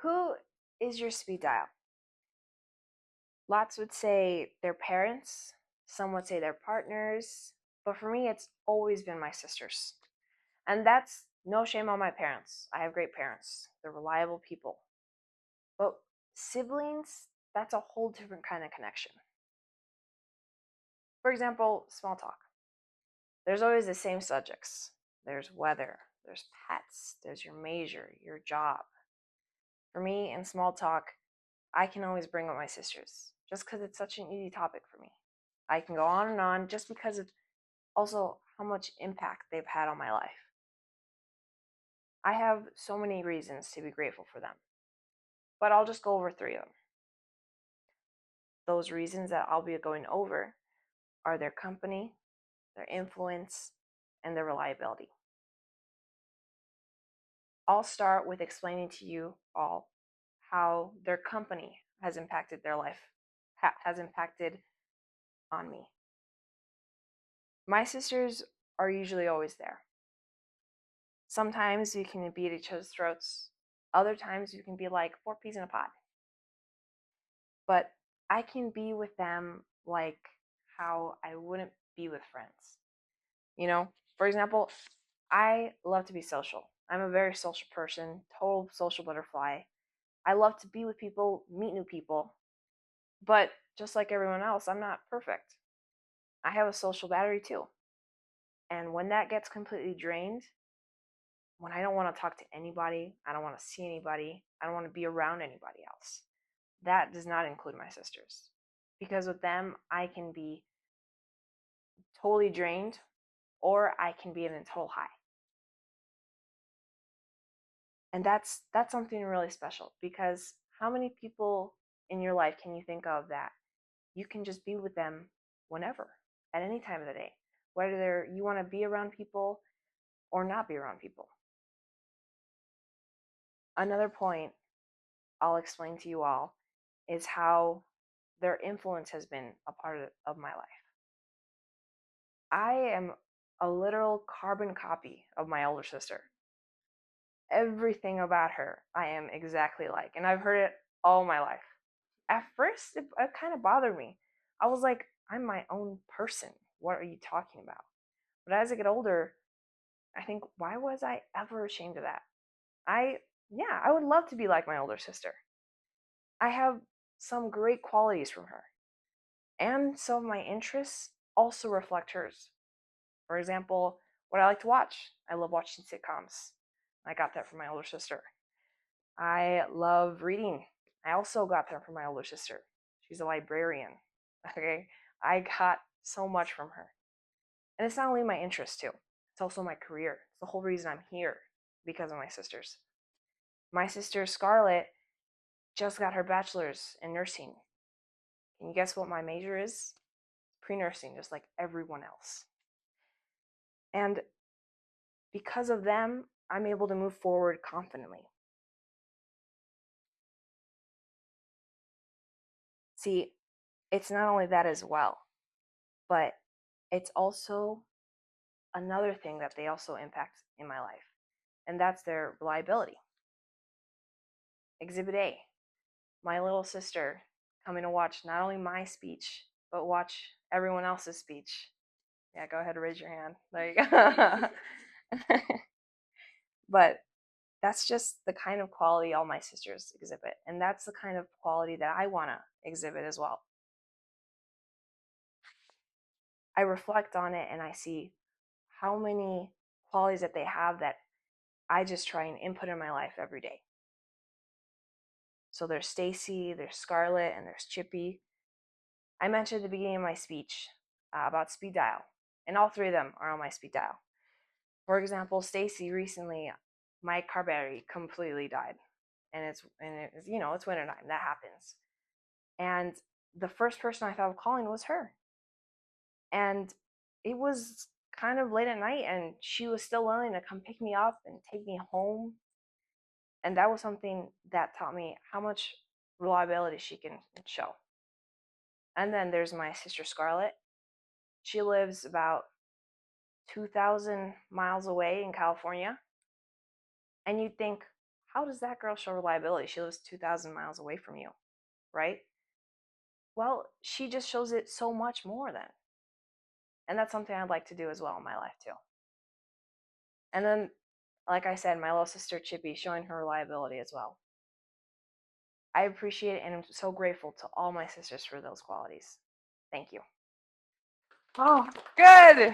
Who is your speed dial? Lots would say their parents, some would say their partners, but for me, it's always been my sisters. And that's no shame on my parents. I have great parents, they're reliable people. But siblings, that's a whole different kind of connection. For example, small talk. There's always the same subjects. There's weather, there's pets, there's your major, your job. For me, in small talk, I can always bring up my sisters just because it's such an easy topic for me. I can go on and on just because of also how much impact they've had on my life. I have so many reasons to be grateful for them, but I'll just go over three of them. Those reasons that I'll be going over are their company, their influence, and their reliability. I'll start with explaining to you all how their company has impacted their life, has impacted on me. My sisters are usually always there. Sometimes we can be at each other's throats. Other times you can be like four peas in a pod. But I can be with them like how I wouldn't be with friends. For example, I love to be social. I'm a very social person, total social butterfly. I love to be with people, meet new people. But just like everyone else, I'm not perfect. I have a social battery too. And when that gets completely drained, when I don't want to talk to anybody, I don't want to see anybody, I don't want to be around anybody else, that does not include my sisters. Because with them, I can be totally drained or I can be in a total high. And that's something really special, because how many people in your life can you think of that you can just be with them whenever, at any time of the day, whether you want to be around people or not be around people? Another point I'll explain to you all is how their influence has been a part of my life. I am a literal carbon copy of my older sister. Everything about her I am exactly like, and I've heard it all my life. At first, it kind of bothered me. I was like, I'm my own person. What are you talking about? But as I get older, I think, why was I ever ashamed of that? I would love to be like my older sister. I have some great qualities from her, and some of my interests also reflect hers. For example, what I like to watch. I love watching sitcoms. I got that from my older sister. I love reading. I also got that from my older sister. She's a librarian. Okay. I got so much from her. And it's not only my interest too, it's also my career. It's the whole reason I'm here, because of my sisters. My sister Scarlett just got her bachelor's in nursing. Can you guess what my major is? Pre-nursing, just like everyone else. And because of them, I'm able to move forward confidently. See, it's not only that as well, but it's also another thing that they also impact in my life, and that's their reliability. Exhibit A, my little sister coming to watch not only my speech, but watch everyone else's speech. Yeah, go ahead and raise your hand. There you go. But that's just the kind of quality all my sisters exhibit, and that's the kind of quality that I want to exhibit as well. I reflect on it and I see how many qualities that they have that I just try and input in my life every day. So there's Stacy, there's Scarlett, and there's Chippy. I mentioned at the beginning of my speech about speed dial, and all three of them are on my speed dial. For example, Stacy, recently, my car battery completely died, and it's winter time. That happens, and the first person I thought of calling was her, and it was kind of late at night, and she was still willing to come pick me up and take me home. And that was something that taught me how much reliability she can show. And then there's my sister Scarlett. She lives about 2,000 miles away in California. And you'd think, How does that girl show reliability? She lives 2,000 miles away from you, right? Well, she just shows it so much more then. And that's something I'd like to do as well in my life too. And then, like I said, my little sister Chippy showing her reliability as well. I appreciate it and I'm so grateful to all my sisters for those qualities. Thank you. Oh, good.